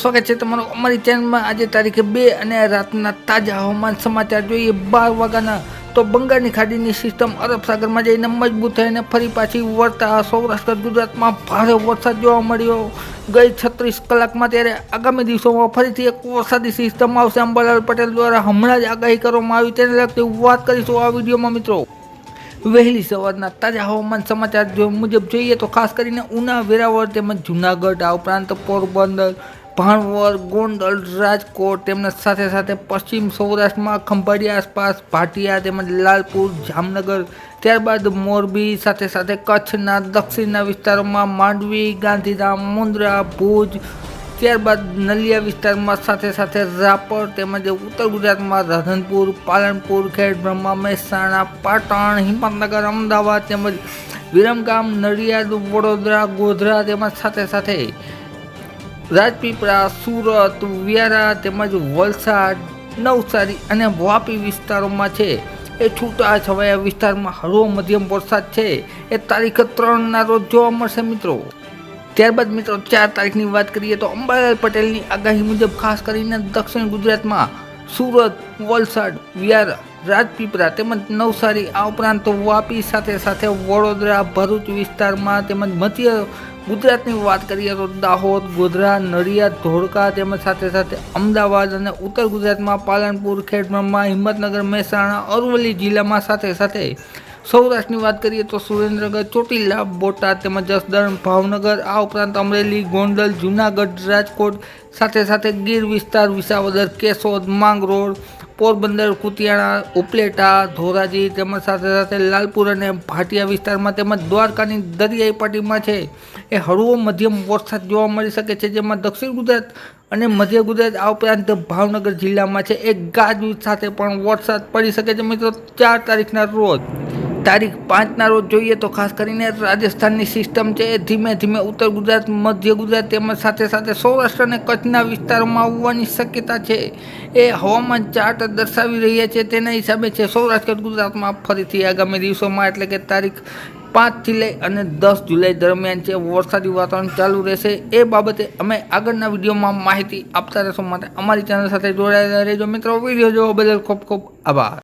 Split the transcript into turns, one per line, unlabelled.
સ્વાગત છે તમારું અમારી ચેનલમાં। આજે તારીખે 2 અને રાતના તાજા હવામાન સમાચાર જોઈએ 12 વાગ્યાના। તો બંગાળની ખાડીની સિસ્ટમ અરબ સાગરમાં જઈને મજબૂત થઈને ફરી પાછી વળતા સૌરાષ્ટ્ર ગુજરાતમાં ભારે વરસાદ જોવા મળ્યો ગઈ 36 કલાકમાં। ત્યારે આગામી દિવસોમાં ફરીથી એક વરસાદી સિસ્ટમ આવશે। અંબાલાલ પટેલ દ્વારા હમણાં જ આગાહી કરવામાં આવી, તેને લગતી વાત કરીશું આ વિડીયોમાં મિત્રો। વહેલી સવારના તાજા હવામાન સમાચાર મુજબ જોઈએ તો ખાસ કરીને ઉના, વેરાવળ તેમજ જૂનાગઢ, આ ઉપરાંત પોરબંદર, ભાણવર, ગોંડલ, રાજકોટ તેમજ સાથે સાથે પશ્ચિમ સૌરાષ્ટ્રમાં ખંભાળિયા આસપાસ, ભાટિયા તેમજ લાલપુર, જામનગર, ત્યારબાદ મોરબી, સાથે સાથે કચ્છના દક્ષિણના વિસ્તારોમાં માંડવી, ગાંધીધામ, મુન્દ્રા, ભુજ, ત્યારબાદ નલિયા વિસ્તારમાં, સાથે સાથે રાપર તેમજ ઉત્તર ગુજરાતમાં રાધનપુર, પાલનપુર, ખેડબ્રહ્મા, મહેસાણા, પાટણ, હિંમતનગર, અમદાવાદ તેમજ વિરમગામ, નડિયાદ, વડોદરા, ગોધરા તેમજ સાથે સાથે રાજપીપળા, સુરત, વ્યારા તેમજ વલસાડ, નવસારી અને વાપી વિસ્તારોમાં છે એ છૂટા છવાયા વિસ્તારમાં હળવો મધ્યમ વરસાદ છે એ તારીખ 3ના રોજ જોવા મળશે મિત્રો। ત્યારબાદ મિત્રો 4 તારીખની વાત કરીએ તો અંબાલાલ પટેલની આગાહી મુજબ ખાસ કરીને દક્ષિણ ગુજરાતમાં સુરત, વલસાડ, વ્યારા, રાજપીપળા તેમજ નવસારી, આ ઉપરાંત વાપી, સાથે સાથે વડોદરા, ભરૂચ વિસ્તારમાં તેમજ મધ્ય ગુજરાતની વાત કરીએ તો દાહોદ, ગોધરા, નડિયાદ, ધોળકા તેમજ સાથે સાથે અમદાવાદ અને ઉત્તર ગુજરાતમાં પાલનપુર, ખેડબ્રહ્મા, હિંમતનગર, મહેસાણા, અરવલ્લી જિલ્લામાં, સાથે સાથે સૌરાષ્ટ્રની વાત કરીએ તો સુરેન્દ્રનગર, ચોટીલા, બોટાદ તેમજ જસદણ, ભાવનગર, આ ઉપરાંત અમરેલી, ગોંડલ, જૂનાગઢ, રાજકોટ, સાથે સાથે ગીર વિસ્તાર, વિસાવદર, કેશોદ, માંગરોળ, પોરબંદર, કુતિયાણા, ઉપલેટા, ધોરાજી તેમજ સાથે સાથે લાલપુર અને ભાટિયા વિસ્તારમાં તેમજ દ્વારકાની દરિયાઈ પટ્ટીમાં છે એ હળવો મધ્યમ વરસાદ જોવા મળી શકે છે, જેમાં દક્ષિણ ગુજરાત અને મધ્ય ગુજરાત, આ ઉપરાંત ભાવનગર જિલ્લામાં છે એ ગાજવીજ સાથે પણ વરસાદ પડી શકે છે મિત્રો 4 તારીખના રોજ। તારીખ 5ના રોજ જોઈએ તો ખાસ કરીને રાજસ્થાનની સિસ્ટમ છે એ ધીમે ધીમે ઉત્તર ગુજરાત, મધ્ય ગુજરાત તેમજ સાથે સાથે સૌરાષ્ટ્ર અને કચ્છના વિસ્તારોમાં આવવાની શક્યતા છે એ હવામાન ચાર્ટ દર્શાવી રહ્યા છે। તેના હિસાબે છે સૌરાષ્ટ્ર ગુજરાતમાં ફરીથી આગામી દિવસોમાં એટલે કે તારીખ 5થી લઈ અને 10 જુલાઈ દરમિયાન છે વરસાદી વાતાવરણ ચાલુ રહેશે। એ બાબતે અમે આગળના વિડીયોમાં માહિતી આપતા રહેશું, માટે અમારી ચેનલ સાથે જોડાયેલા રહેજો મિત્રો। વિડીયો જોવા બદલ ખૂબ ખૂબ આભાર।